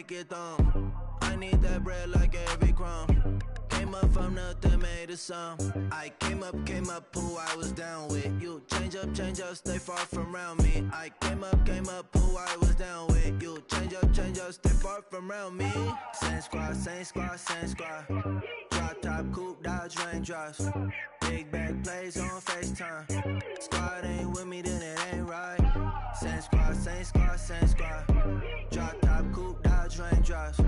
make it thumb. I need that bread like every crumb. Came up from nothing, made a sum. I came up, who I was down with. You change up, stay far from around me. I came up, who I was down with. You change up, stay far from around me. Same squad, same squad, same squad. Drop top, coupe, dodge, raindrops. Big bag plays on FaceTime. Squad ain't with me, then it ain't right. Same squad, same squad, same squad. Drop top, coupe, dodge, raindrops.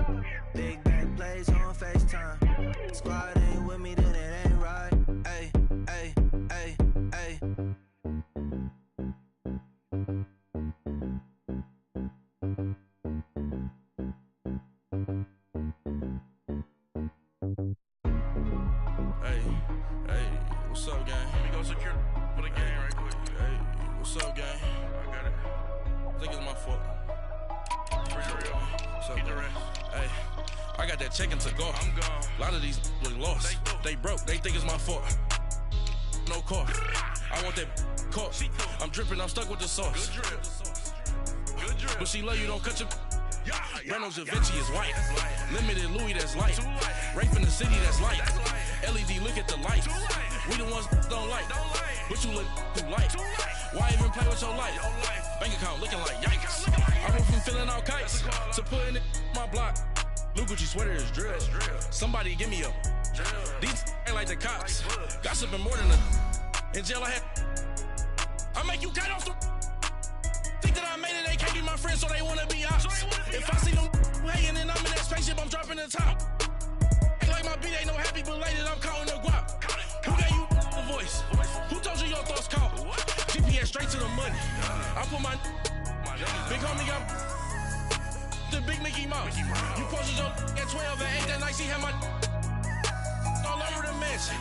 Big bag plays on FaceTime. Squad ain't with me, then it ain't right. Ay, ay, ay, ay. Hey, what's up, gang? Let me go secure for the game right quick. Hey, what's up, gang? I got it. I think it's my fault. For real. What's up, Get the gang? rest. Hey, I got that chicken to go. I'm gone. A lot of these look lost. They broke. They think it's my fault. No car. I want that caught. I'm dripping. I'm stuck with the sauce. Good drip. Good drip. But she love you. Don't cut your. Yeah, Reynolds Da Vinci is white. That's light. Limited Louis, that's light. Too light. Rape in the city, that's light. That's light. LED, look at the lights. Too light. We the ones don't like. Don't like. But you look too light. Too light. Why even play with your life? Your life. Bank account looking like yikes. Looking like I went from filling out kites That's a call. to putting it in my block. New Gucci sweater is drill. That's drill. Somebody give me a. Drill. These ain't like the cops. Like bugs. Gossiping more than a. In jail I had. I make you cut off the. Think that I made it, they can't be my friends, so they wanna be ops. If I see them hating and I'm in that spaceship, I'm dropping the top. Ain't like my beat ain't no happy belated, I'm counting the guap. Who gave you a voice? Who told you your thoughts count? GPS straight to the money. I put my big homie got the big Mickey Mouse. You posted your at 12 and 8 that night, she had my all over the mansion.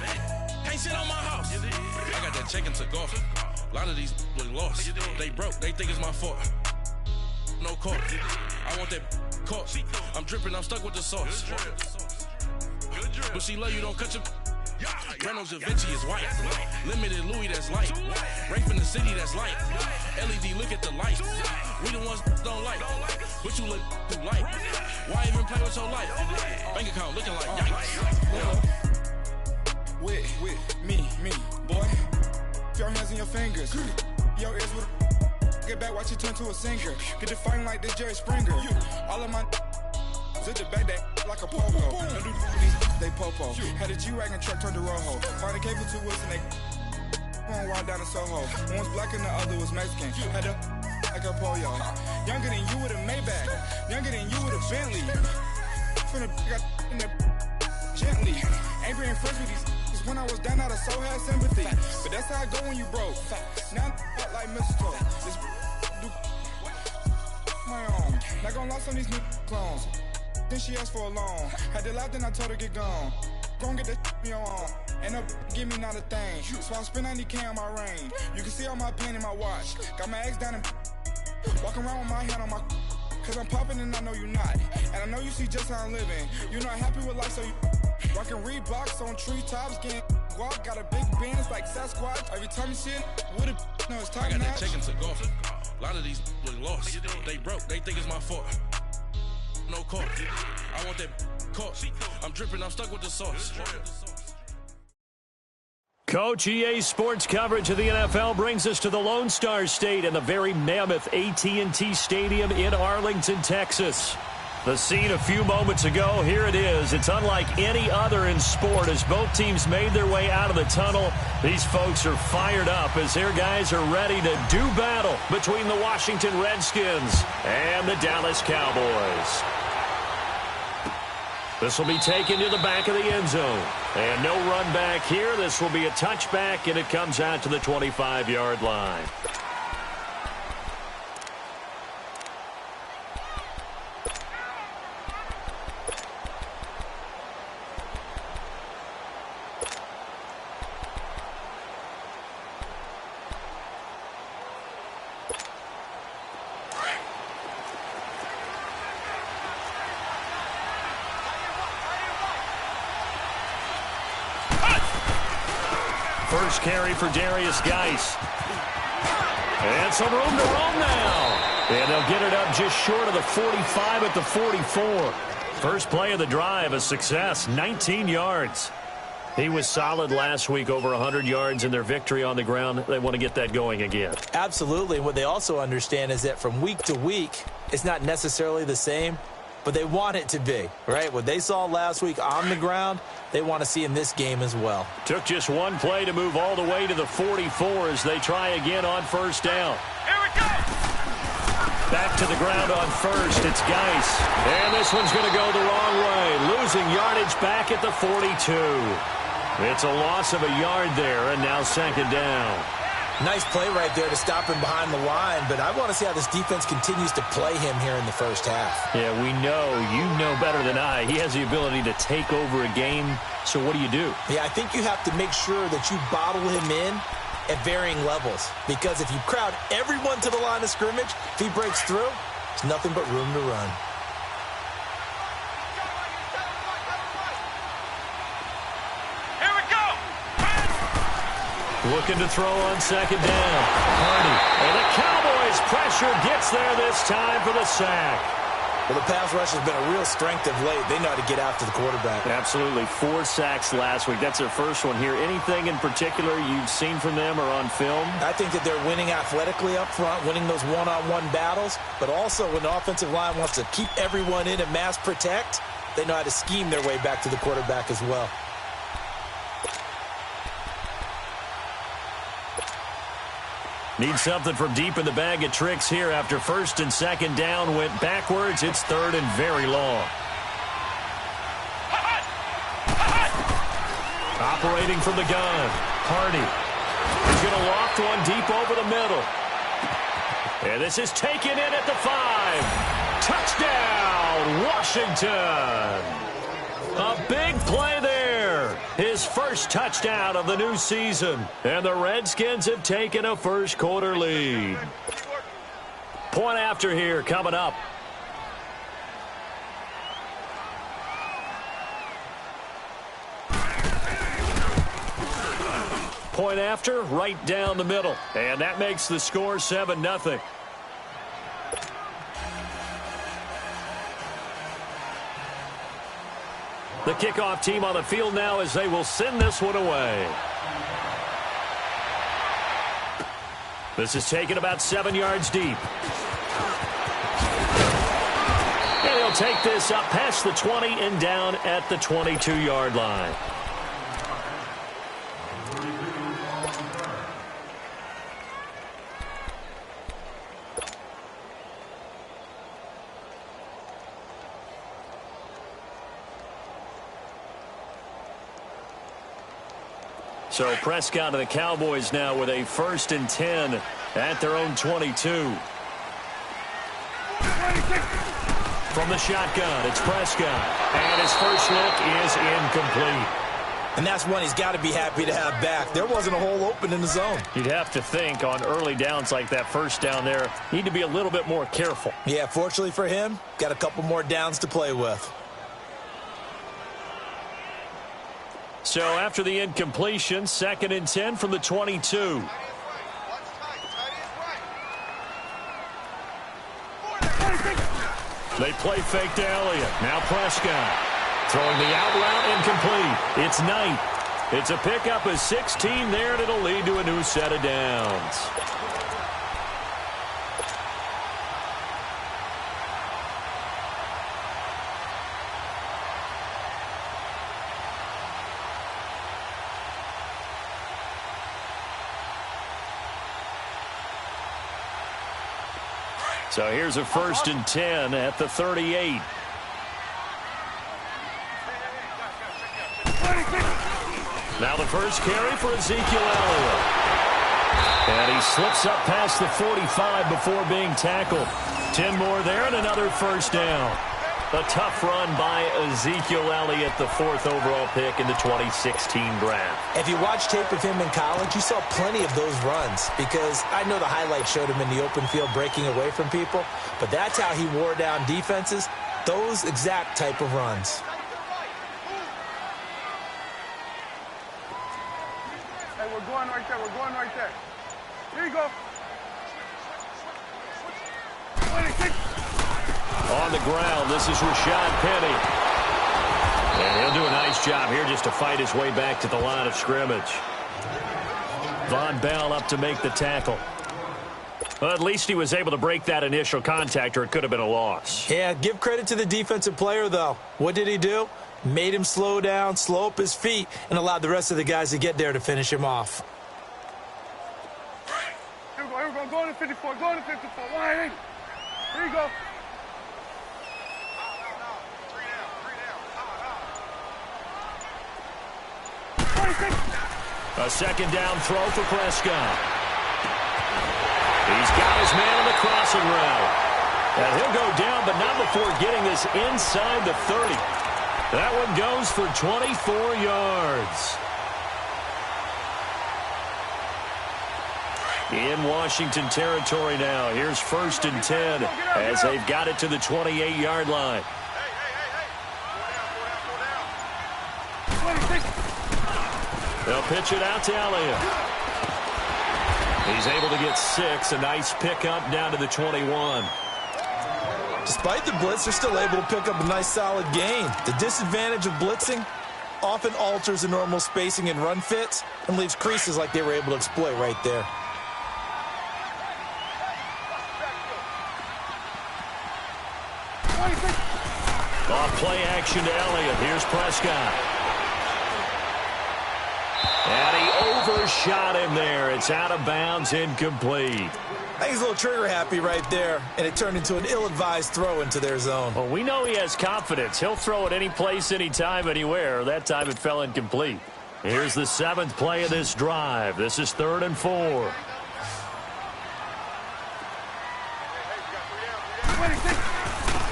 Can't sit on my house. I got that chicken to go. A lot of these look lost. They broke. They think it's my fault. No car. I want that caught. I'm dripping. I'm stuck with the sauce. Good drip. But she love you. Don't cut your. Yeah, Reynolds Da Vinci is white. That's light. Limited Louis, that's light. Too light. Rape in the city, that's light. LED, look at the lights. We the ones don't like. But you look too light. Why even play with your life? Bank account looking like yikes. With me, boy. Your hands in your fingers. Your ears with get back, watch it turn to a singer. Get the fighting like this Jerry Springer. All of my zip the back that like a pogo. No do these they popo. Had a G-Wagon truck turned to Rojo. Find a cable 2 wheels and they going wild down in Soho. One was black and the other was Mexican. Had a like a pollo. Younger than you with a Maybach. Younger than you with a Bentley. From the got in the gently. Ain't being friends with these. When I was down, I so had sympathy. But that's how I go when you broke. Now I'm like mistletoe. This do my own. Not gonna lost on these new clones. Then she asked for a loan. Had to laugh, then I told her get gone. Gon' get that me on. Ain't no give me not a thing. So I spend 90K on my range. You can see all my pain in my watch. Got my ex down and walking around with my hand on my. Cause I'm popping and I know you not. And I know you see just how I'm living. You're not happy with life, so you rockin' Reeboks on treetops, getting guap. Got a big Benz like Sasquatch. Every time you shit, with a no, it's I time got that match. chicken to go. A lot of these look lost. They broke. They think it's my fault. No car. I want that caught. I'm dripping. I'm stuck with the sauce. Coach, EA Sports coverage of the NFL brings us to the Lone Star State and the very mammoth AT&T Stadium in Arlington, Texas. The scene a few moments ago, here it is. It's unlike any other in sport as both teams made their way out of the tunnel. These folks are fired up as their guys are ready to do battle between the Washington Redskins and the Dallas Cowboys. This will be taken to the back of the end zone. And no run back here. This will be a touchback, and it comes out to the 25-yard line. First carry for Darius Geis. And some room to roam now. And they'll get it up just short of the 45 at the 44. First play of the drive, a success, 19 yards. He was solid last week, over 100 yards in their victory on the ground. They want to get that going again. Absolutely. What they also understand is that from week to week, it's not necessarily the same, but they want it to be, right? What they saw last week on the ground, they want to see in this game as well. Took just one play to move all the way to the 44 as they try again on first down. Here we go! Back to the ground on first. It's Geis. And this one's going to go the wrong way. Losing yardage back at the 42. It's a loss of a yard there, and now second down. Nice play right there to stop him behind the line, but I want to see how this defense continues to play him here in the first half. Yeah, we know. You know better than I. He has the ability to take over a game, so what do you do? Yeah, I think you have to make sure that you bottle him in at varying levels, because if you crowd everyone to the line of scrimmage, if he breaks through, there's nothing but room to run. Looking to throw on second down. Hardy. And the Cowboys' pressure gets there this time for the sack. Well, the pass rush has been a real strength of late. They know how to get after the quarterback. Absolutely. 4 sacks last week. That's their first one here. Anything in particular you've seen from them or on film? I think that they're winning athletically up front, winning those one-on-one battles, but also when the offensive line wants to keep everyone in and mass protect, they know how to scheme their way back to the quarterback as well. Need something from deep in the bag of tricks here after first and second down went backwards. It's third and very long. Operating from the gun, Hardy. He's going to loft one deep over the middle. And this is taken in at the 5. Touchdown, Washington. A big play there. His first touchdown of the new season. And the Redskins have taken a first quarter lead. Point after here coming up. Point after, right down the middle. And that makes the score 7-0. The kickoff team on the field now as they will send this one away. This is taken about 7 yards deep. And he'll take this up past the 20 and down at the 22-yard line. So Prescott and the Cowboys now with a 1st and 10 at their own 22. From the shotgun, it's Prescott. And his first look is incomplete. And that's one he's got to be happy to have back. There wasn't a hole open in the zone. You'd have to think on early downs like that first down there, need to be a little bit more careful. Yeah, fortunately for him, got a couple more downs to play with. So after the incompletion, 2nd and 10 from the 22. They play fake to Elliott. Now Prescott. Throwing the out route incomplete. It's Knight. It's a pickup of 16 there, and it'll lead to a new set of downs. So here's a 1st and 10 at the 38. Now the first carry for Ezekiel Elliott. And he slips up past the 45 before being tackled. 10 more there and another first down. A tough run by Ezekiel Elliott, the 4th overall pick in the 2016 draft. If you watch tape of him in college, you saw plenty of those runs, because I know the highlights showed him in the open field breaking away from people, but that's how he wore down defenses, those exact type of runs. Hey, we're going right there. We're going right there. Here you go. On the ground, this is Rashad Penny. And he'll do a nice job here just to fight his way back to the line of scrimmage. Von Bell up to make the tackle. Well, at least he was able to break that initial contact, or it could have been a loss. Yeah, give credit to the defensive player, though. What did he do? Made him slow down, slow up his feet, and allowed the rest of the guys to get there to finish him off. Here we go. Go to 54. Go to 54. Here you go. A second down throw for Prescott. He's got his man on the crossing route. And he'll go down, but not before getting this inside the 30. That one goes for 24 yards. In Washington territory now. Here's 1st and 10 as they've got it to the 28-yard line. They'll pitch it out to Elliott. He's able to get 6. A nice pickup down to the 21. Despite the blitz, they're still able to pick up a nice solid gain. The disadvantage of blitzing often alters the normal spacing and run fits and leaves creases like they were able to exploit right there. Off play action to Elliott. Here's Prescott. And he overshot him there. It's out of bounds, incomplete. I think he's a little trigger happy right there, and it turned into an ill-advised throw into their zone. Well, we know he has confidence. He'll throw it any place, anytime, anywhere. That time it fell incomplete. Here's the 7th play of this drive. This is 3rd and 4.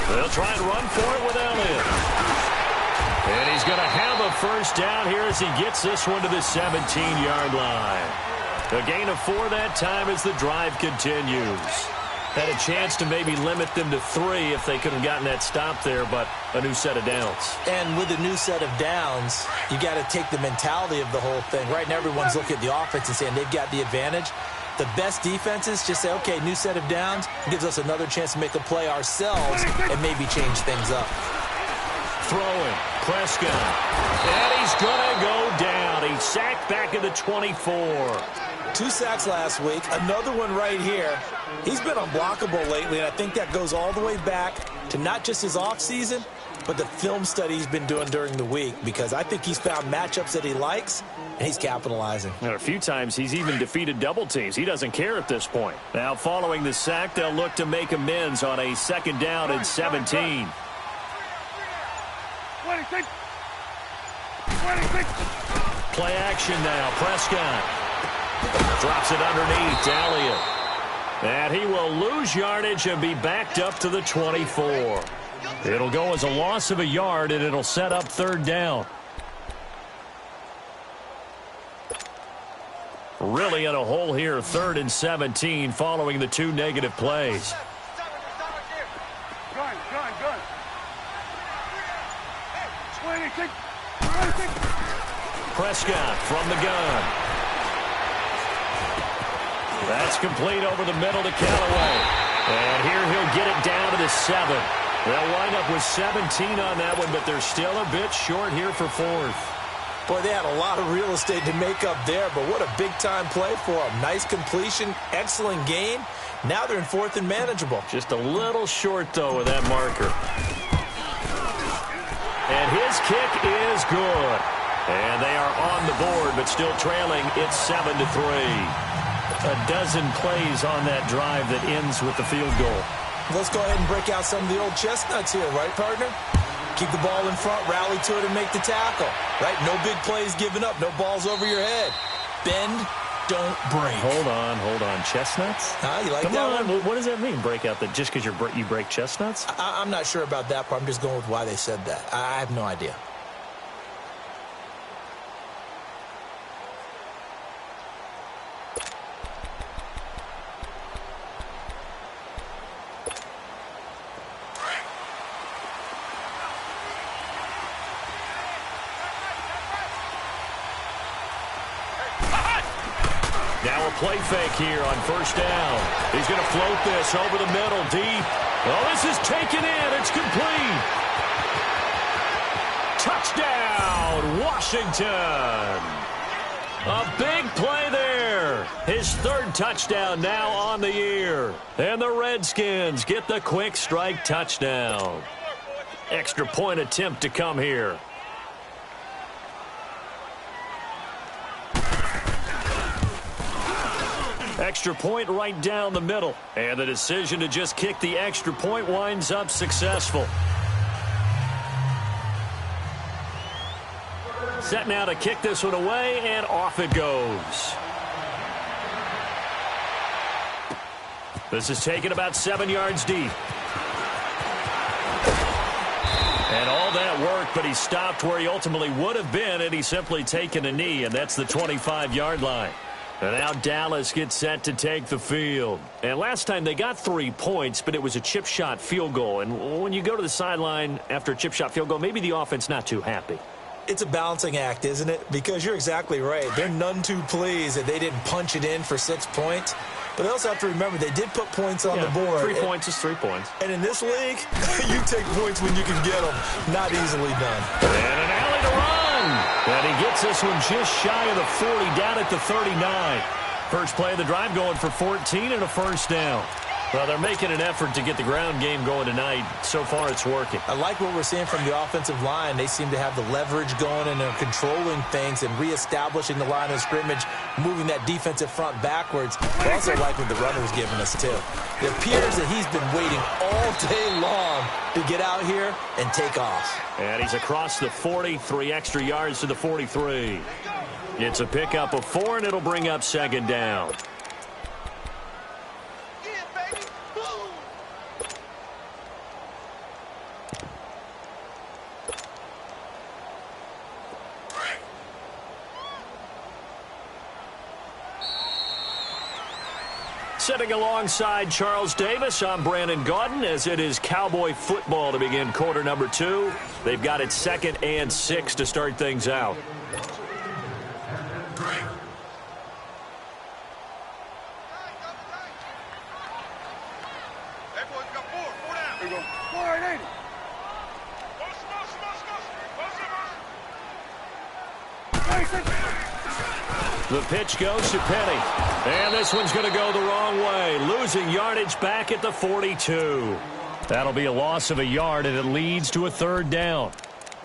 They'll try and run for it with Elliott. And he's going to have a first down here as he gets this one to the 17-yard line. A gain of 4 that time as the drive continues. Had a chance to maybe limit them to 3 if they could have gotten that stop there, but a new set of downs. And with a new set of downs, you got to take the mentality of the whole thing. Right now, everyone's looking at the offense and saying they've got the advantage. The best defenses just say, okay, new set of downs gives us another chance to make a play ourselves and maybe change things up. Throwing, Prescott, and he's going to go down. He's sacked back at the 24. 2 sacks last week, another one right here. He's been unblockable lately, and I think that goes all the way back to not just his offseason, but the film study he's been doing during the week, because I think he's found matchups that he likes, and he's capitalizing. And a few times he's even defeated double teams. He doesn't care at this point. Now, following the sack, they'll look to make amends on a 2nd down and 17. Play action now. Prescott drops it underneath to Elliott. And he will lose yardage and be backed up to the 24. It'll go as a loss of a yard, and it'll set up 3rd down. Really in a hole here, 3rd and 17 following the 2 negative plays. Gun. Prescott from the gun. That's complete over the middle to Callaway. And here he'll get it down to the 7. They'll wind up with 17 on that one, but they're still a bit short here for 4th. Boy, they had a lot of real estate to make up there, but what a big-time play for them. Nice completion, excellent gain. Now they're in 4th and manageable. Just a little short, though, with that marker. And his kick is good. And they are on the board, but still trailing. It's 7-3. A dozen plays on that drive that ends with the field goal. Let's go ahead and break out some of the old chestnuts here, right, partner? Keep the ball in front, rally to it, and make the tackle. Right? No big plays given up. No balls over your head. Bend, don't break. Hold on. Chestnuts? You like Come that on. one? What does that mean, break out? That just because you break chestnuts? I'm not sure about that part. I'm just going with why they said that. I have no idea. Now a little play fake here on first down. He's going to float this over the middle, deep. Oh, this is taken in. It's complete. Touchdown, Washington. A big play there. His third touchdown now on the year. And the Redskins get the quick strike touchdown. Extra point attempt to come here. Extra point right down the middle. And the decision to just kick the extra point winds up successful. Set now to kick this one away, and off it goes. This is taken about 7 yards deep. And all that work, but he stopped where he ultimately would have been had he simply taken a knee, and that's the 25-yard line. And now Dallas gets set to take the field. And last time they got 3 points, but it was a chip shot field goal. And when you go to the sideline after a chip shot field goal, maybe the offense not too happy. It's a balancing act, isn't it? Because you're exactly right. They're none too pleased that they didn't punch it in for 6 points. But they also have to remember they did put points on the board. 3 points is 3 points. And in this league, you take points when you can get them. Not easily done. And an alley to run. And he gets this one just shy of the 40, down at the 39. First play of the drive going for 14 and a first down. Well, they're making an effort to get the ground game going tonight. So far, it's working. I like what we're seeing from the offensive line. They seem to have the leverage going, and they're controlling things and reestablishing the line of scrimmage, moving that defensive front backwards. I also like what the runner's giving us, too. It appears that he's been waiting all day long to get out here and take off. And he's across the 40, 3 extra yards to the 43. It's a pickup of 4, and it'll bring up second down. Sitting alongside Charles Davis, I'm Brandon Gaudin, as it is Cowboy football to begin quarter number 2. They've got it 2nd and 6 to start things out. The pitch goes to Penny. And this one's going to go the wrong way. Losing yardage back at the 42. That'll be a loss of a yard, and it leads to a third down.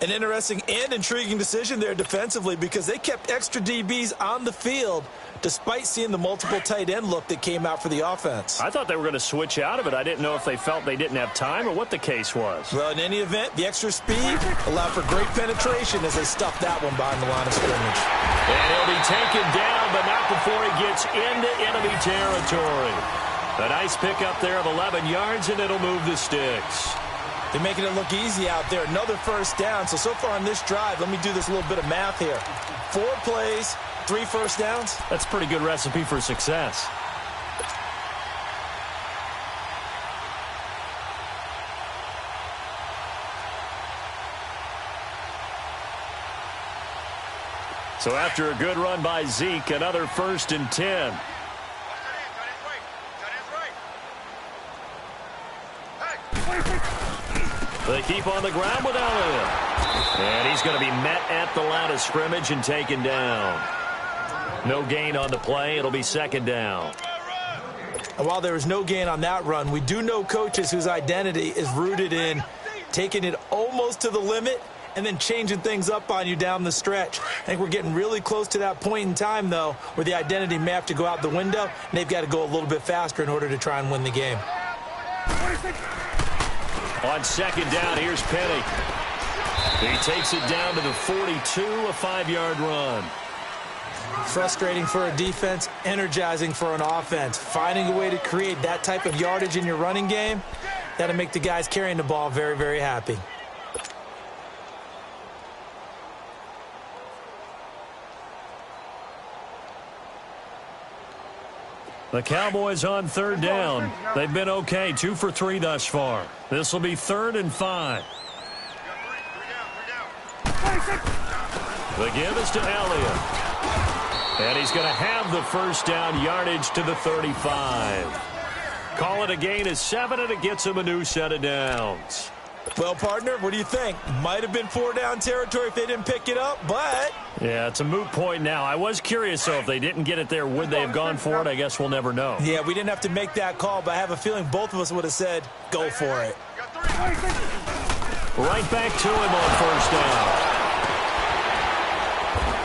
An interesting and intriguing decision there defensively, because they kept extra DBs on the field despite seeing the multiple tight end look that came out for the offense. I thought they were going to switch out of it. I didn't know if they felt they didn't have time or what the case was. Well, in any event, the extra speed allowed for great penetration as they stuffed that one behind the line of scrimmage. And he'll be taken down, but not before he gets into enemy territory. A nice pickup there of 11 yards, and it'll move the sticks. They're making it look easy out there. Another first down. So far on this drive, let me do this little bit of math here. 4 plays, 3 first downs. That's a pretty good recipe for success. So after a good run by Zeke, another 1st and 10. They keep on the ground with Elliott. And he's going to be met at the line of scrimmage and taken down. No gain on the play. It'll be second down. And while there was no gain on that run, we do know coaches whose identity is rooted in taking it almost to the limit and then changing things up on you down the stretch. I think we're getting really close to that point in time, though, where the identity may have to go out the window, and they've got to go a little bit faster in order to try and win the game. On second down, here's Penny. He takes it down to the 42, a 5-yard run. Frustrating for a defense, energizing for an offense. Finding a way to create that type of yardage in your running game, that'll make the guys carrying the ball very, very happy. The Cowboys on third down. They've been okay, 2 for 3 thus far. This will be 3rd and 5. The give is to Elliott. And he's going to have the first down, yardage to the 35. Call it a gain of 7, and it gets him a new set of downs. Well, partner, what do you think? Might have been 4-down territory if they didn't pick it up, but... Yeah, it's a moot point now. I was curious, though, if they didn't get it there, would they have gone for it? I guess we'll never know. Yeah, we didn't have to make that call, but I have a feeling both of us would have said, go for it. Right back to him on first down.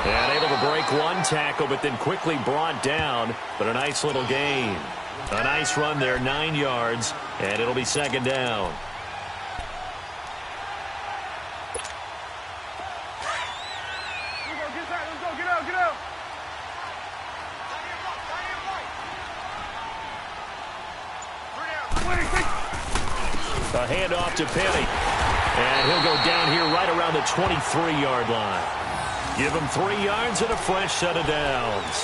And able to break one tackle, but then quickly brought down. But a nice little gain. A nice run there, 9 yards, and it'll be second down. A handoff to Penny. And he'll go down here right around the 23-yard line. Give him 3 yards and a fresh set of downs.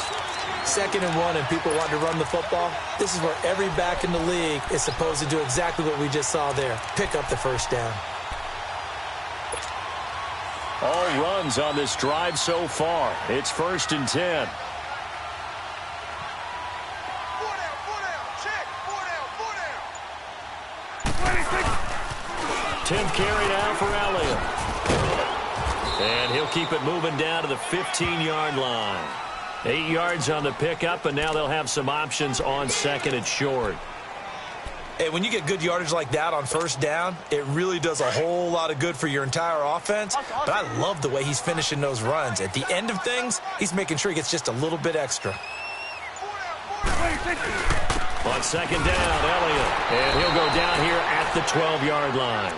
2nd and 1 and people want to run the football. This is where every back in the league is supposed to do exactly what we just saw there. Pick up the first down. All runs on this drive so far. It's 1st and 10. Tim carry now for Elliott. And he'll keep it moving down to the 15-yard line. 8 yards on the pickup, and now they'll have some options on 2nd and short. Hey, when you get good yardage like that on first down, it really does a whole lot of good for your entire offense. But I love the way he's finishing those runs. At the end of things, he's making sure he gets just a little bit extra. On 2nd down, Elliott. And he'll go down here at the 12-yard line.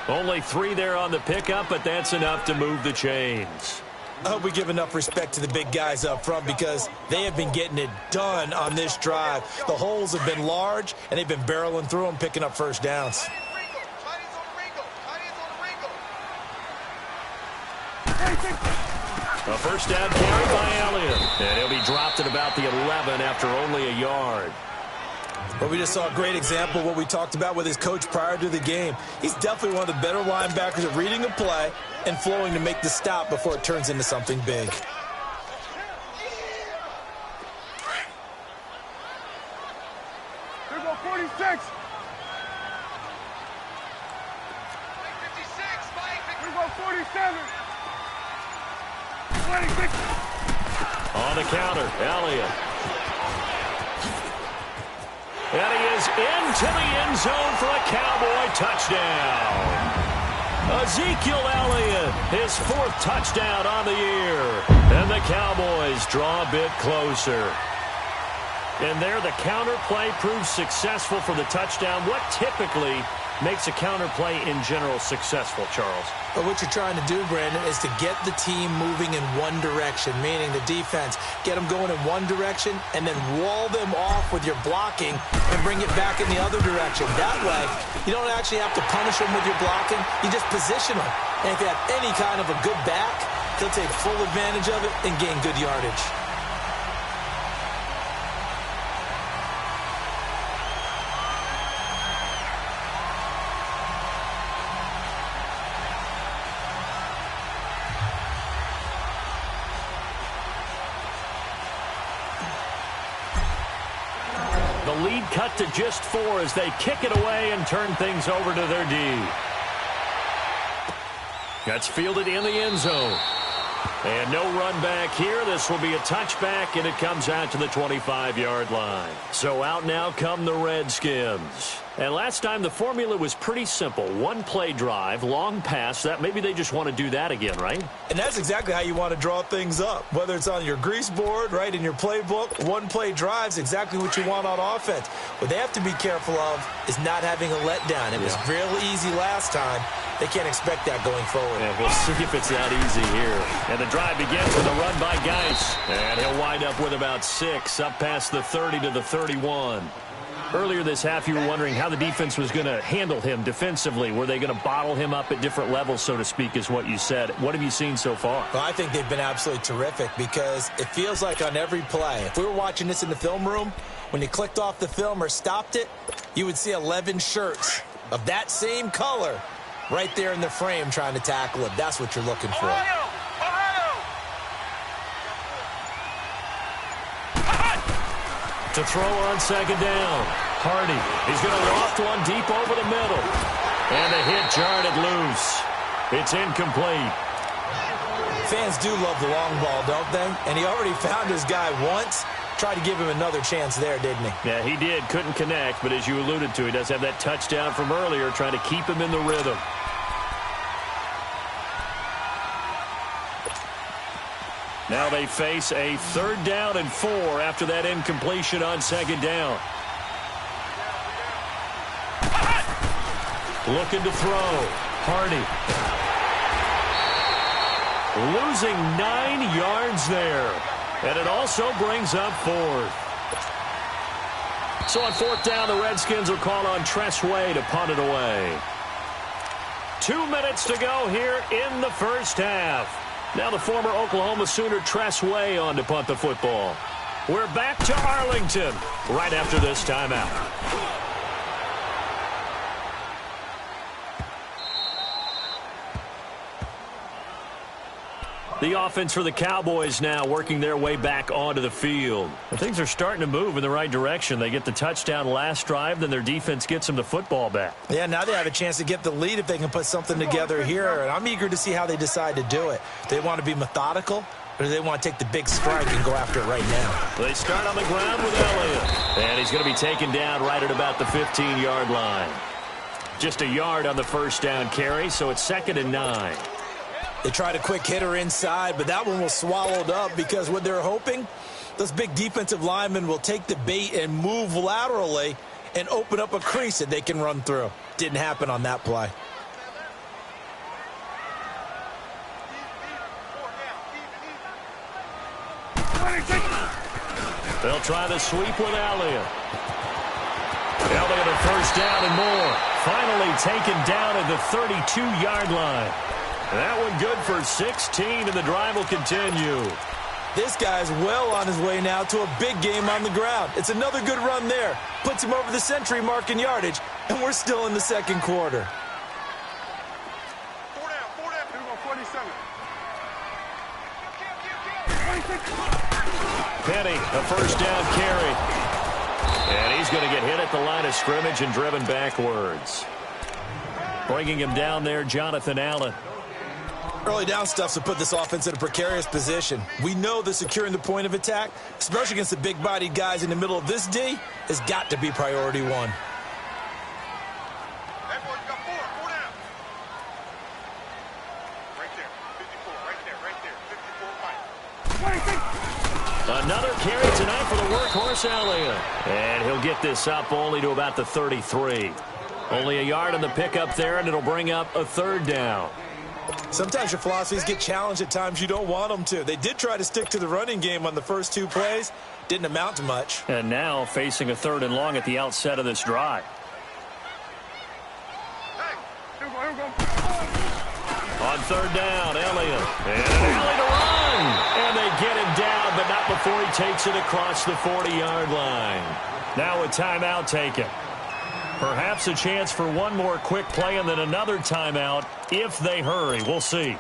Only 3 there on the pickup, but that's enough to move the chains. I hope we give enough respect to the big guys up front because they have been getting it done on this drive. The holes have been large, and they've been barreling through them, picking up first downs. A first down carry by Elliott. And he'll be dropped at about the 11 after only a yard. Well, we just saw a great example of what we talked about with his coach prior to the game. He's definitely one of the better linebackers at reading a play and flowing to make the stop before it turns into something big. Here go 46. Here go 47. 26. On the counter, Elliott. And he is into the end zone for a Cowboy touchdown. Ezekiel Elliott, his 4th touchdown on the year. And the Cowboys draw a bit closer. And there, the counter play proves successful for the touchdown. What typically makes a counter play in general successful, Charles? But what you're trying to do, Brandon, is to get the team moving in one direction, meaning the defense. Get them going in one direction and then wall them off with your blocking and bring it back in the other direction. That way, you don't actually have to punish them with your blocking. You just position them. And if you have any kind of a good back, they'll take full advantage of it and gain good yardage. The lead cut to just 4 as they kick it away and turn things over to their D. That's fielded in the end zone. And no run back here. This will be a touchback, and it comes out to the 25-yard line. So out now come the Redskins. And last time the formula was pretty simple. 1-play drive, long pass. That maybe they just want to do that again, right? And that's exactly how you want to draw things up. Whether it's on your grease board, right, in your playbook, 1-play drive's exactly what you want on offense. What they have to be careful of is not having a letdown. It was real easy last time. They can't expect that going forward. Yeah, we'll see if it's that easy here. And the drive begins with a run by Geis. And he'll wind up with about 6, up past the 30 to the 31. Earlier this half, you were wondering how the defense was going to handle him defensively. Were they going to bottle him up at different levels, so to speak, is what you said. What have you seen so far? Well, I think they've been absolutely terrific because it feels like on every play, if we were watching this in the film room, when you clicked off the film or stopped it, you would see 11 shirts of that same color right there in the frame trying to tackle it. That's what you're looking for. To throw on second down. Hardy. He's going to loft one deep over the middle. And the hit jarred it loose. It's incomplete. Fans do love the long ball, don't they? And he already found his guy once. Tried to give him another chance there, didn't he? Yeah, he did. Couldn't connect, but as you alluded to, he does have that touchdown from earlier, trying to keep him in the rhythm. Now they face a 3rd down and 4 after that incompletion on second down. Looking to throw. Hardy. Losing 9 yards there. And it also brings up 4th. So on 4th down, the Redskins will call on Tressway to punt it away. 2 minutes to go here in the first half. Now the former Oklahoma Sooner Tressway on to punt the football. We're back to Arlington right after this timeout. The offense for the Cowboys now working their way back onto the field. And things are starting to move in the right direction. They get the touchdown last drive, then their defense gets them the football back. Yeah, now they have a chance to get the lead if they can put something together here. And I'm eager to see how they decide to do it. Do they want to be methodical, or do they want to take the big strike and go after it right now? They start on the ground with Elliott. And he's going to be taken down right at about the 15-yard line. Just a yard on the first down carry, so it's 2nd and 9. They tried a quick hitter inside, but that one was swallowed up because what they're hoping, those big defensive linemen will take the bait and move laterally and open up a crease that they can run through. Didn't happen on that play. They'll try the sweep with Elliott. Elliott a first down and more. Finally taken down at the 32-yard line. That one good for 16, and the drive will continue. This guy's well on his way now to a big game on the ground. It's another good run there. Puts him over the century mark in yardage, and we're still in the second quarter. 4 down. Here we go, 47. Penny, a first down carry. And he's going to get hit at the line of scrimmage and driven backwards. Bringing him down there, Jonathan Allen. Early down stuff to put this offense in a precarious position. We know that securing the point of attack, especially against the big-bodied guys in the middle of this D, has got to be priority 1. That boy's got 4 down. Right there, 54, right there, 54, Mike. Another carry tonight for the workhorse Elliott. And he'll get this up only to about the 33. Only a yard on the pickup there, and it'll bring up a 3rd down. Sometimes your philosophies get challenged at times you don't want them to. They did try to stick to the running game on the first 2 plays. Didn't amount to much. And now facing a 3rd and long at the outset of this drive. Hey, here we go. On 3rd down, Elliott. And an alley to run. And they get him down, but not before he takes it across the 40-yard line. Now a timeout taken. Perhaps a chance for one more quick play and then another timeout if they hurry. We'll see.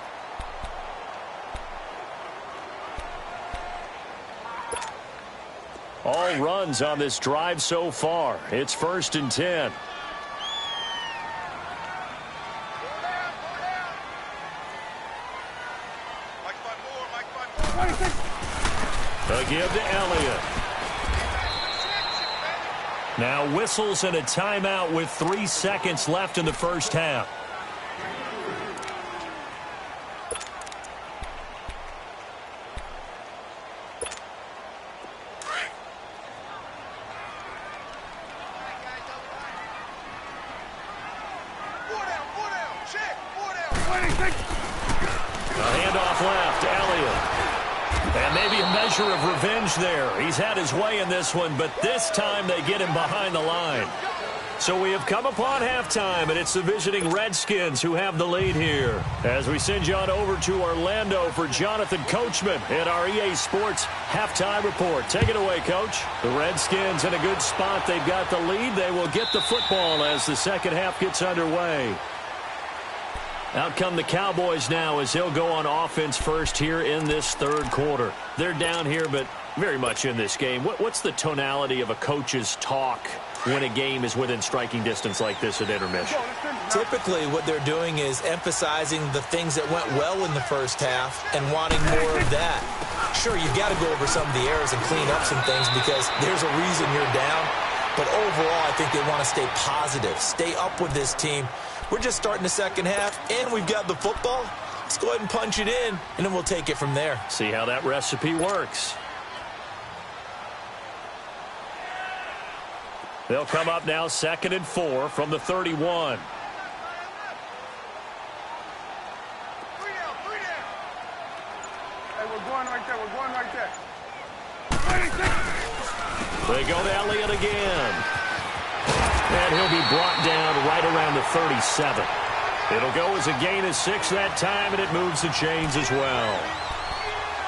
All runs on this drive so far. It's 1st and 10. A give to Elliott. Now whistles and a timeout with 3 seconds left in the first half. A handoff left, Elliott. And maybe a measure of revenge there. He's had his way in this one, but this time they get him behind the line. So we have come upon halftime, and it's the visiting Redskins who have the lead here. As we send you on over to Orlando for Jonathan Coachman at our EA Sports Halftime Report. Take it away, Coach. The Redskins in a good spot. They've got the lead. They will get the football as the second half gets underway. Out come the Cowboys now as he'll go on offense first here in this third quarter. They're down here, but very much in this game. What's the tonality of a coach's talk when a game is within striking distance like this at intermission? Typically, what they're doing is emphasizing the things that went well in the first half and wanting more of that. Sure, you've got to go over some of the errors and clean up some things because there's a reason you're down. But overall, I think they want to stay positive, stay up with this team. We're just starting the second half, and we've got the football. Let's go ahead and punch it in, and then we'll take it from there. See how that recipe works. They'll come up now 2nd and 4 from the 31. Hey, we're going right there. We're going right there. They go to Elliott again. And he'll be brought down right around the 37. It'll go as a gain of 6 that time, and it moves the chains as well.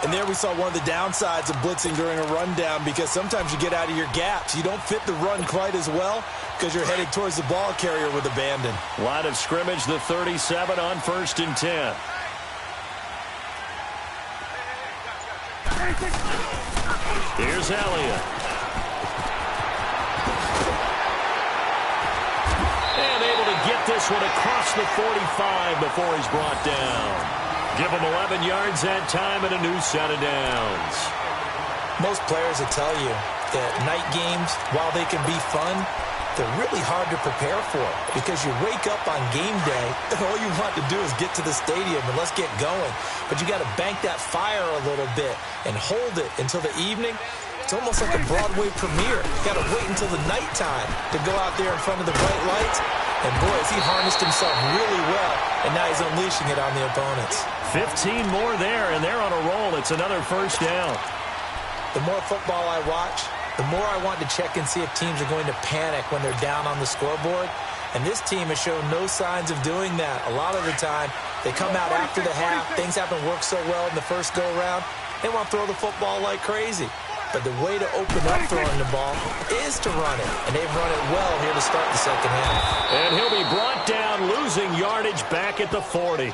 And there we saw one of the downsides of blitzing during a rundown because sometimes you get out of your gaps. You don't fit the run quite as well because you're heading towards the ball carrier with abandon. Line of scrimmage, the 37 on 1st and 10. Here's Elliott. And able to get this one across the 45 before he's brought down. Give him 11 yards that time and a new set of downs. Most players will tell you that night games, while they can be fun, they're really hard to prepare for because you wake up on game day and all you want to do is get to the stadium and let's get going. But you got to bank that fire a little bit and hold it until the evening. It's almost like a Broadway premiere. You got to wait until the nighttime to go out there in front of the bright lights. And boy, has he harnessed himself really well, and now he's unleashing it on the opponents. 15 more there, and they're on a roll. It's another first down. The more football I watch, the more I want to check and see if teams are going to panic when they're down on the scoreboard. And this team has shown no signs of doing that. A lot of the time, they come out after the half. Things haven't worked so well in the first go-around. They want to throw the football like crazy. But the way to open up throwing the ball is to run it. And they've run it well here to start the second half. And he'll be brought down, losing yardage back at the 40.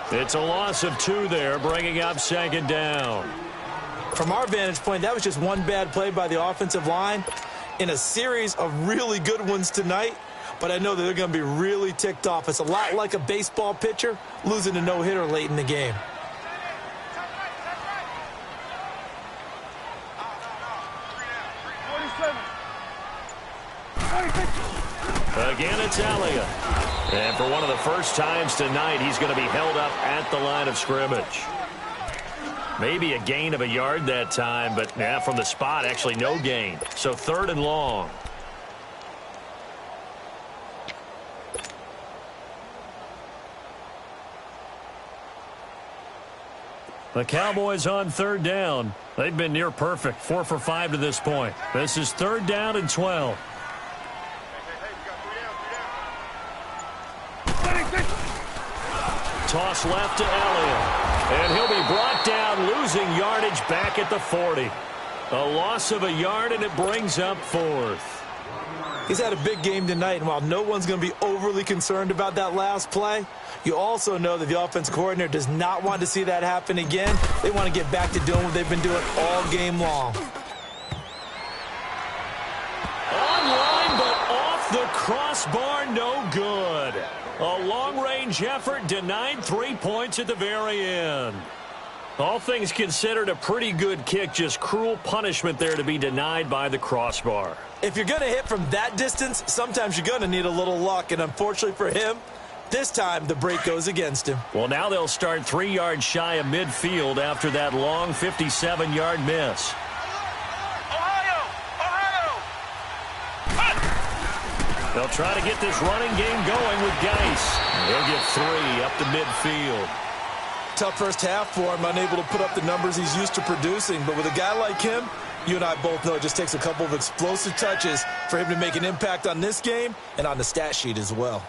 It's a loss of 2 there, bringing up 2nd down. From our vantage point, that was just one bad play by the offensive line in a series of really good ones tonight. But I know that they're going to be really ticked off. It's a lot like a baseball pitcher losing a no-hitter late in the game. Again, it's Elliott. And for one of the first times tonight, he's going to be held up at the line of scrimmage. Maybe a gain of a yard that time, but from the spot, actually no gain. So 3rd and long. The Cowboys on 3rd down. They've been near perfect, 4 for 5 to this point. This is 3rd down and 12. Toss left to Elliott. And he'll be brought down, losing yardage back at the 40. A loss of a yard, and it brings up 4th. He's had a big game tonight, and while no one's going to be overly concerned about that last play, you also know that the offense coordinator does not want to see that happen again. They want to get back to doing what they've been doing all game long. Online, but off the crossbar, no good. A long-range effort denied 3 points at the very end. All things considered, a pretty good kick, just cruel punishment there to be denied by the crossbar. If you're going to hit from that distance, sometimes you're going to need a little luck, and unfortunately for him, this time the break goes against him. Well, now they'll start 3 yards shy of midfield after that long 57-yard miss. They'll try to get this running game going with Geis. They'll get 3 up to midfield. Tough first half for him, unable to put up the numbers he's used to producing. But with a guy like him, you and I both know it just takes a couple of explosive touches for him to make an impact on this game and on the stat sheet as well.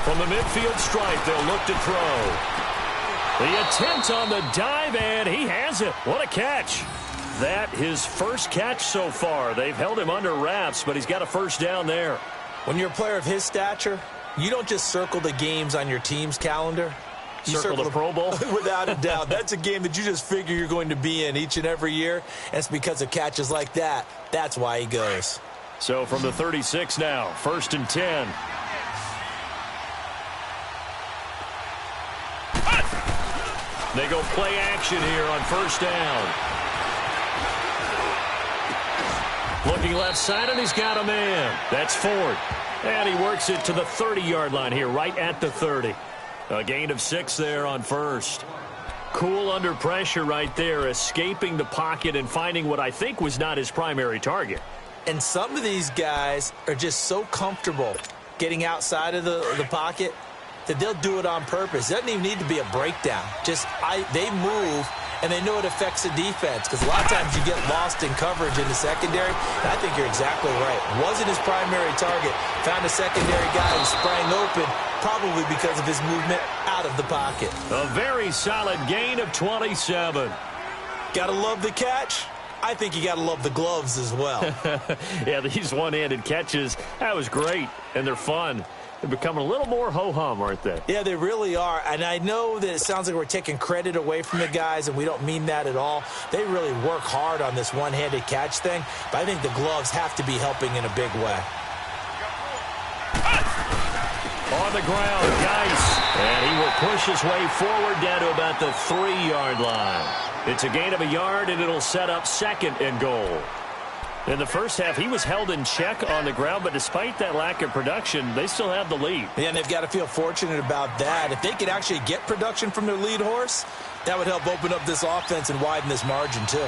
From the midfield stripe, they'll look to throw. The attempt on the dive, and he has it. What a catch. that his first catch so far. They've held him under wraps, but he's got a first down there. When you're a player of his stature, you don't just circle the games on your team's calendar. You circle the Pro Bowl? Without a doubt. That's a game that you just figure you're going to be in each and every year. And it's because of catches like that. That's why he goes. So from the 36 now, 1st and 10. They go play action here on 1st down. Looking left side, and he's got a man. That's Ford. And he works it to the 30-yard line here, right at the 30. A gain of 6 there on 1st. Cool under pressure right there, escaping the pocket and finding what I think was not his primary target. And some of these guys are just so comfortable getting outside of the pocket that they'll do it on purpose. It doesn't even need to be a breakdown. They move, and they know it affects the defense, because a lot of times you get lost in coverage in the secondary. And I think you're exactly right. Wasn't his primary target. Found a secondary guy who sprang open, probably because of his movement out of the pocket. A very solid gain of 27. Gotta love the catch. I think you gotta love the gloves as well. Yeah, these one-handed catches, that was great, and they're fun. They're becoming a little more ho-hum, aren't they? Yeah, they really are. And I know that it sounds like we're taking credit away from the guys, and we don't mean that at all. They really work hard on this one-handed catch thing, but I think the gloves have to be helping in a big way. On the ground, Geis. And he will push his way forward down to about the 3-yard line. It's a gain of a yard, and it'll set up 2nd and goal. In the first half, he was held in check on the ground, but despite that lack of production, they still have the lead. Yeah, and they've got to feel fortunate about that. If they could actually get production from their lead horse, that would help open up this offense and widen this margin, too.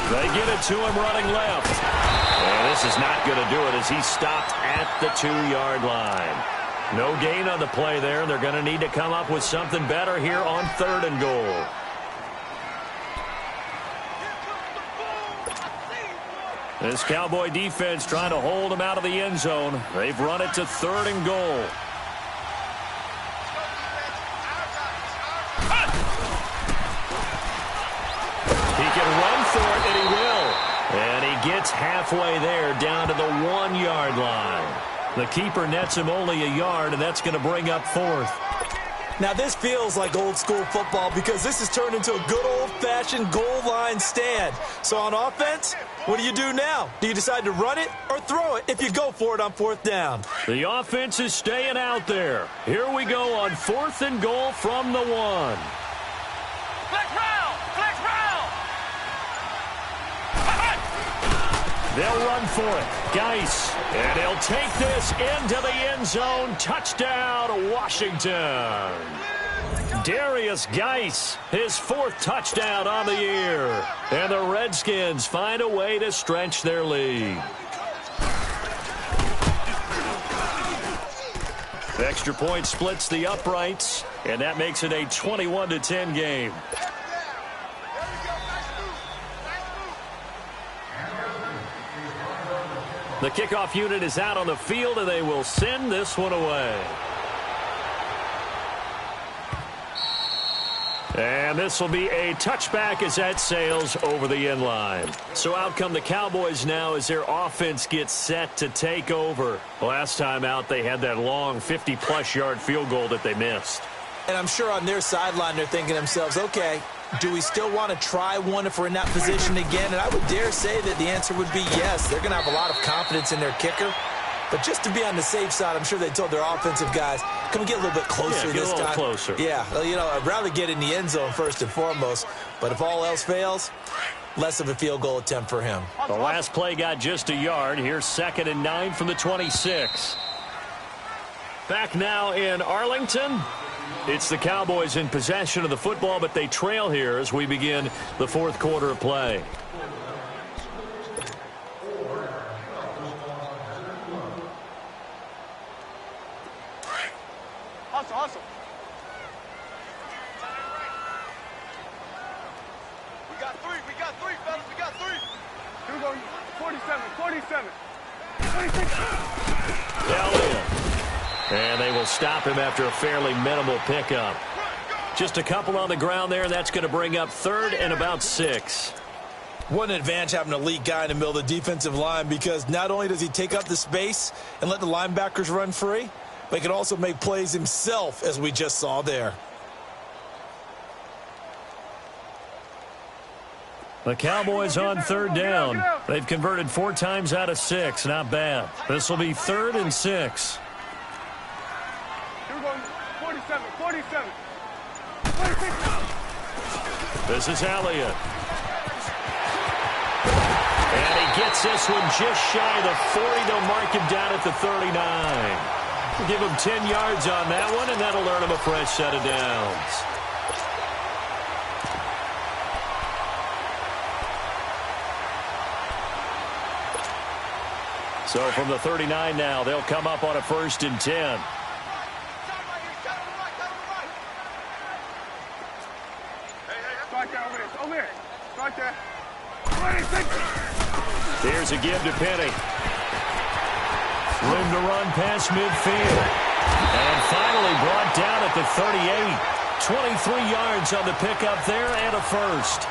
They get it to him running left. And this is not going to do it as he stopped at the 2-yard line. No gain on the play there. They're going to need to come up with something better here on 3rd and goal. This Cowboy defense trying to hold him out of the end zone. They've run it to 3rd and goal. He can run for it, and he will. And he gets halfway there down to the 1-yard line. The keeper nets him only a yard, and that's going to bring up 4th. Now, this feels like old-school football because this has turned into a good old-fashioned goal line stand. So on offense, what do you do now? Do you decide to run it or throw it if you go for it on 4th down? The offense is staying out there. Here we go on 4th and goal from the 1. Flex round! Flex round! They'll run for it. Geis. And he'll take this into the end zone. Touchdown, Washington. Darius Geis, his 4th touchdown on the year. And the Redskins find a way to stretch their lead. Extra point splits the uprights, and that makes it a 21-10 game. The kickoff unit is out on the field, and they will send this one away. And this will be a touchback as that sails over the end line. So out come the Cowboys now as their offense gets set to take over. Last time out, they had that long 50-plus yard field goal that they missed. And I'm sure on their sideline they're thinking to themselves, okay, do we still want to try one if we're in that position again? And I would dare say that the answer would be yes. They're going to have a lot of confidence in their kicker. But just to be on the safe side, I'm sure they told their offensive guys, can we get a little bit closer this time? Closer. Yeah, well, you know, I'd rather get in the end zone first and foremost. But if all else fails, less of a field goal attempt for him. The last play got just a yard. Here's 2nd and 9 from the 26. Back now in Arlington. It's the Cowboys in possession of the football, but they trail here as we begin the 4th quarter of play. Hustle. We got three, fellas. We got 3. Here we go. 47. 26. Elliott. And they will stop him after a fairly minimal pickup. Just a couple on the ground there, and that's going to bring up 3rd and about 6. What an advantage having an elite guy in the middle of the defensive line, because not only does he take up the space and let the linebackers run free, but he can also make plays himself, as we just saw there. The Cowboys on 3rd down. They've converted 4 times out of 6. Not bad. This will be 3rd and 6. Here we go. 47, 47. 46. This is Elliott. And he gets this one just shy of the 40. They'll mark him down at the 39. We'll give him 10 yards on that one, and that'll earn him a fresh set of downs. So from the 39 now, they'll come up on a 1st and 10. Start there, over there. Start there. 26. Here's a give to Penny. Room to run past midfield. And finally brought down at the 38. 23 yards on the pickup there and a first.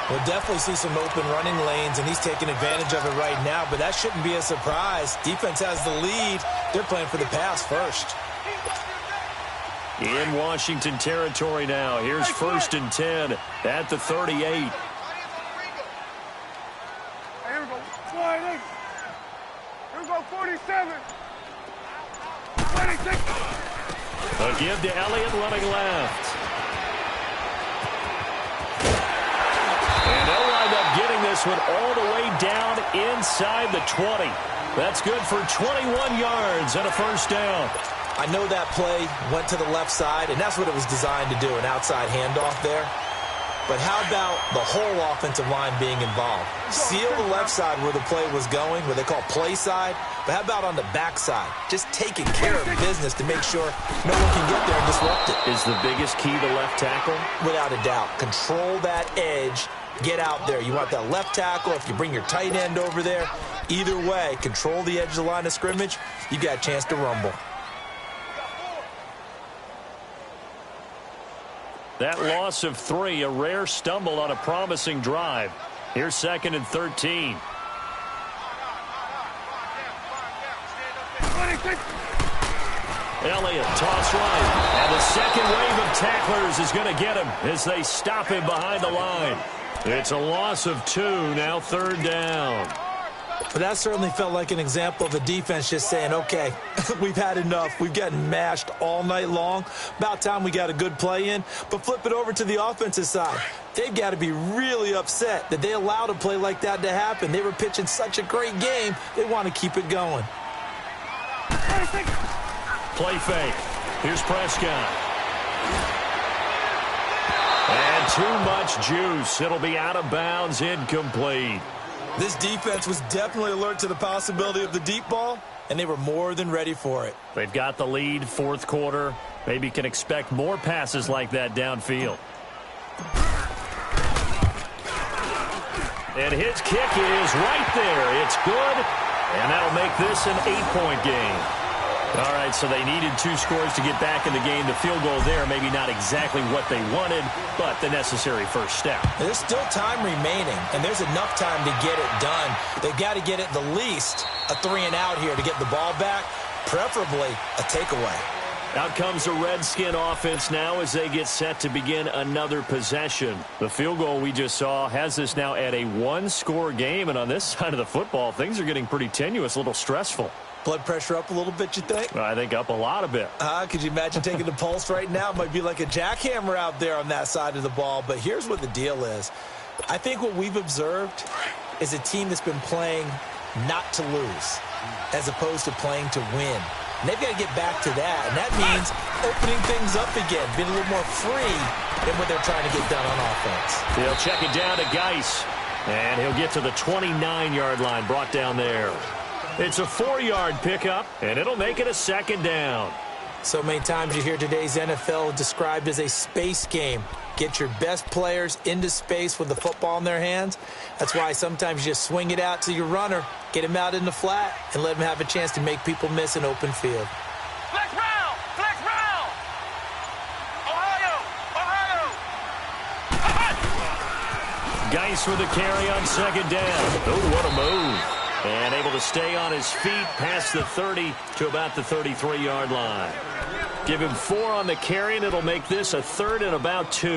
We'll definitely see some open running lanes, and he's taking advantage of it right now, but that shouldn't be a surprise. Defense has the lead. They're playing for the pass first. In Washington territory now. Here's 1st and 10 at the 38. Here we go. 48. Here we go. 47. 26. A give to Elliott running left. And they'll wind up getting this one all the way down inside the 20. That's good for 21 yards and a first down. I know that play went to the left side, and that's what it was designed to do, an outside handoff there. But how about the whole offensive line being involved? Seal the left side where the play was going, what they call play side. But how about on the back side? Just taking care of business to make sure no one can get there and disrupt it. Is the biggest key the left tackle? Without a doubt. Control that edge. Get out there. You want that left tackle. If you bring your tight end over there, either way, control the edge of the line of scrimmage, you got a chance to rumble. That loss of 3, a rare stumble on a promising drive. Here's 2nd and 13. 26. Elliott, toss right. And the second wave of tacklers is going to get him as they stop him behind the line. It's a loss of 2, now 3rd down. But that certainly felt like an example of a defense just saying, okay, we've had enough. We've gotten mashed all night long. About time we got a good play in. But flip it over to the offensive side. They've got to be really upset that they allowed a play like that to happen. They were pitching such a great game, they want to keep it going. 26. Play fake. Here's Prescott. And too much juice. It'll be out of bounds, incomplete. This defense was definitely alert to the possibility of the deep ball, and they were more than ready for it. They've got the lead, 4th quarter. Maybe can expect more passes like that downfield. And his kick is right there. It's good, and that'll make this an 8-point game. All right, so they needed 2 scores to get back in the game. The field goal there, maybe not exactly what they wanted, but the necessary first step. There's still time remaining, and there's enough time to get it done. They've got to get at the least a 3-and-out here to get the ball back, preferably a takeaway. Out comes the Redskin offense now as they get set to begin another possession. The field goal we just saw has this now at a 1-score game, and on this side of the football, things are getting pretty tenuous, a little stressful. Blood pressure up a little bit, you think? I think up a lot of it. Could you imagine taking the pulse right now? It might be like a jackhammer out there on that side of the ball. But here's what the deal is. I think what we've observed is a team that's been playing not to lose as opposed to playing to win. And they've got to get back to that. And that means opening things up again, being a little more free than what they're trying to get done on offense. They'll check it down to Geis. And he'll get to the 29-yard line, brought down there. It's a 4-yard pickup, and it'll make it a 2nd down. So many times you hear today's NFL described as a space game. Get your best players into space with the football in their hands. That's why sometimes you just swing it out to your runner, get him out in the flat, and let him have a chance to make people miss an open field. Flex round! Flex round! Ohio! Geis with the carry on second down. Oh, what a move. And able to stay on his feet past the 30 to about the 33-yard line. Give him 4 on the carry, and it'll make this a 3rd and about 2.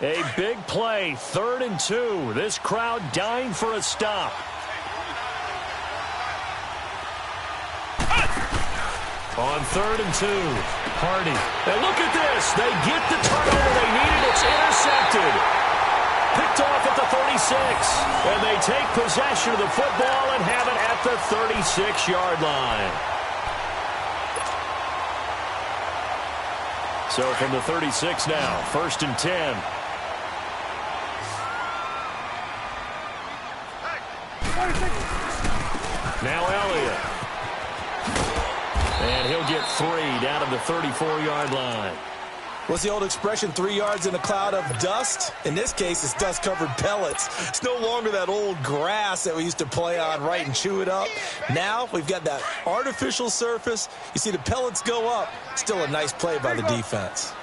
A big play, 3rd and 2. This crowd dying for a stop. On 3rd and 2, Hardy. And look at this. They get the turnover they needed. It's intercepted. Picked off at the 36. And they take possession of the football and have it at the 36-yard line. So from the 36 now, 1st and 10. Now Elliott. And he'll get 3 down to the 34-yard line. What's the old expression, 3 yards in a cloud of dust? In this case, it's dust-covered pellets. It's no longer that old grass that we used to play on, right, and chew it up. Now we've got that artificial surface. You see the pellets go up. Still a nice play by the defense.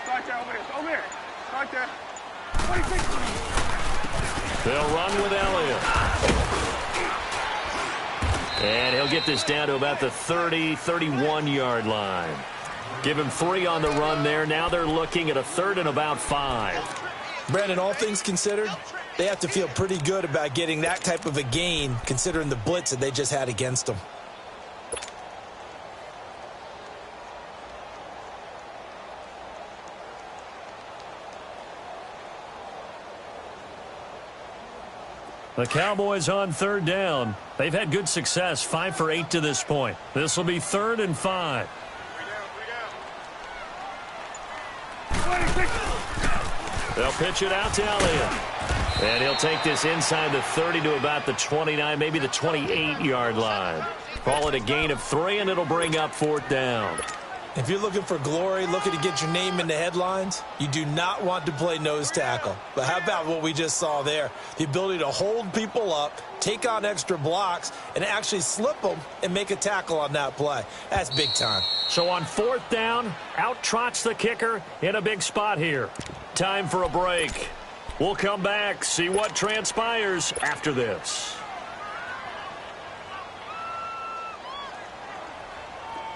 Start there, over there. Start there. They'll run with Elliott. And he'll get this down to about the 31-yard line. Give him 3 on the run there. Now they're looking at a 3rd and about 5. Brandon, all things considered, they have to feel pretty good about getting that type of a gain, considering the blitz that they just had against them. The Cowboys on 3rd down. They've had good success, 5 for 8 to this point. This will be 3rd and 5. They'll pitch it out to Elliott. And he'll take this inside the 30 to about the 29, maybe the 28-yard line. Call it a gain of 3, and it'll bring up 4th down. If you're looking for glory, looking to get your name in the headlines, you do not want to play nose tackle. But how about what we just saw there? The ability to hold people up, take on extra blocks, and actually slip them and make a tackle on that play. That's big time. So on 4th down, out trots the kicker in a big spot here. Time for a break. We'll come back, see what transpires after this.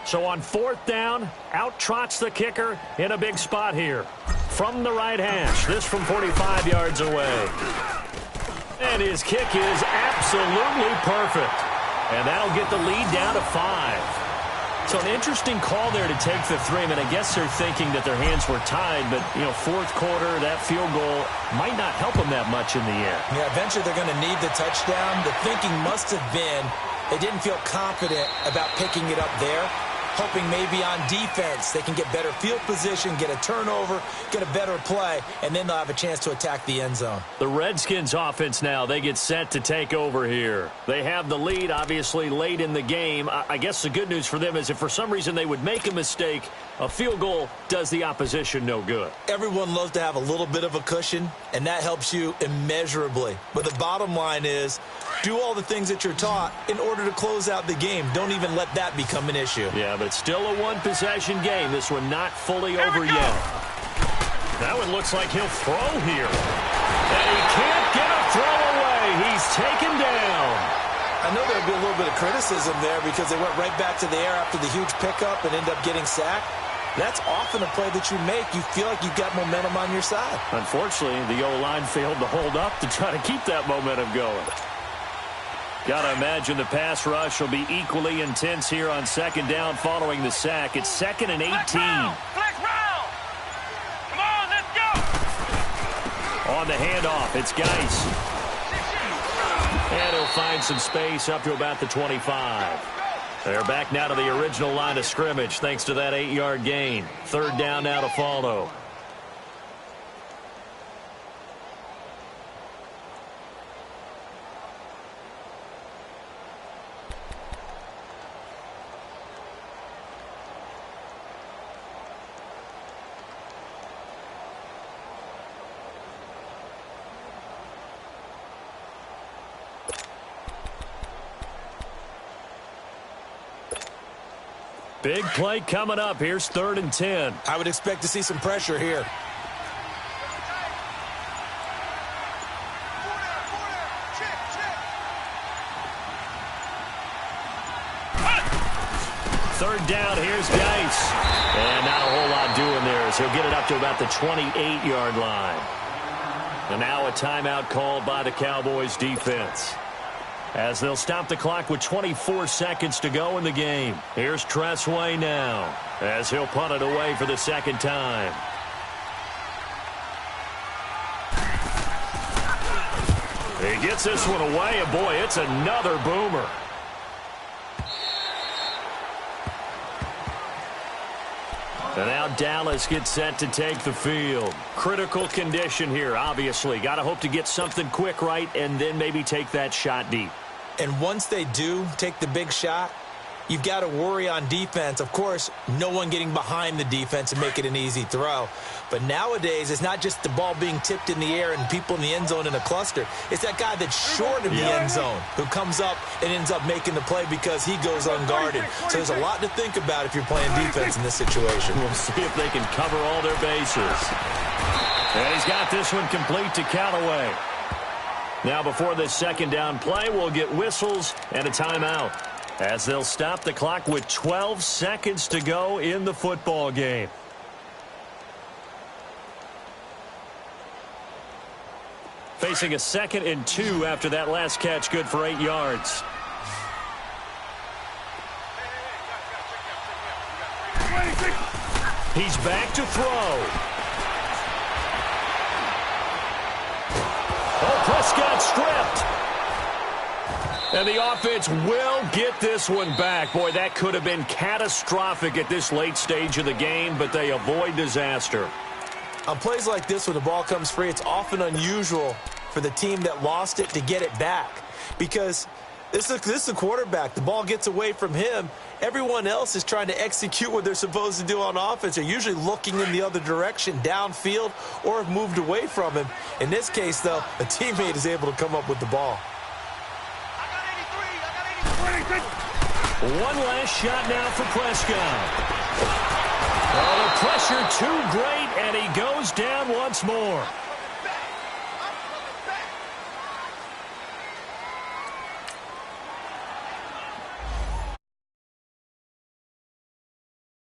So on 4th down, out trots the kicker in a big spot here. From the right hash, this from 45 yards away. And his kick is absolutely perfect. And that'll get the lead down to 5. So an interesting call there to take the 3. I mean, I guess they're thinking that their hands were tied, but, 4th quarter, that field goal might not help them that much in the end. Yeah, eventually they're going to need the touchdown. The thinking must have been they didn't feel confident about picking it up there, hoping maybe on defense they can get better field position, get a turnover, get a better play, and then they'll have a chance to attack the end zone. The Redskins offense now, they get set to take over here. They have the lead, obviously, late in the game. I guess the good news for them is if for some reason they would make a mistake, a field goal does the opposition no good. Everyone loves to have a little bit of a cushion, and that helps you immeasurably. But the bottom line is, do all the things that you're taught in order to close out the game. Don't even let that become an issue. Yeah, but still a one-possession game. This one not fully over yet. That one looks like he'll throw here. And he can't get a throw away. He's taken down. I know there'll be a little bit of criticism there because they went right back to the air after the huge pickup and end up getting sacked. That's often a play that you make. You feel like you've got momentum on your side. Unfortunately, the O-line failed to hold up to try to keep that momentum going. Got to imagine the pass rush will be equally intense here on 2nd down following the sack. It's 2nd and 18. Flex round. Come on, let's go. On the handoff, it's Geis. And he'll find some space up to about the 25. They're back now to the original line of scrimmage thanks to that 8-yard gain. 3rd down now to follow. Big play coming up. Here's 3rd and 10. I would expect to see some pressure here. Third down, here's Dice. And not a whole lot doing there as he'll get it up to about the 28-yard line. And now a timeout called by the Cowboys defense, as they'll stop the clock with 24 seconds to go in the game. Here's Tressway now, as he'll punt it away for the second time. He gets this one away, and boy, it's another boomer. And now Dallas gets set to take the field. Critical condition here, obviously. Got to hope to get something quick right and then maybe take that shot deep. And once they do take the big shot, you've got to worry on defense. Of course, no one getting behind the defense and make it an easy throw. But nowadays, it's not just the ball being tipped in the air and people in the end zone in a cluster. It's that guy that's short of the end zone who comes up and ends up making the play because he goes unguarded. So there's a lot to think about if you're playing defense in this situation. We'll see if they can cover all their bases. And he's got this one complete to Callaway. Now before this second down play, we'll get whistles and a timeout, as they'll stop the clock with 12 seconds to go in the football game. Facing a 2nd and 2 after that last catch, good for 8 yards. He's back to throw. Oh, Prescott stripped. And the offense will get this one back. Boy, that could have been catastrophic at this late stage of the game, but they avoid disaster. On plays like this, when the ball comes free, it's often unusual for the team that lost it to get it back, because this is the quarterback. The ball gets away from him. Everyone else is trying to execute what they're supposed to do on offense. They're usually looking in the other direction, downfield, or have moved away from him. In this case, though, a teammate is able to come up with the ball. One last shot now for Prescott. Oh, the pressure too great, and he goes down once more.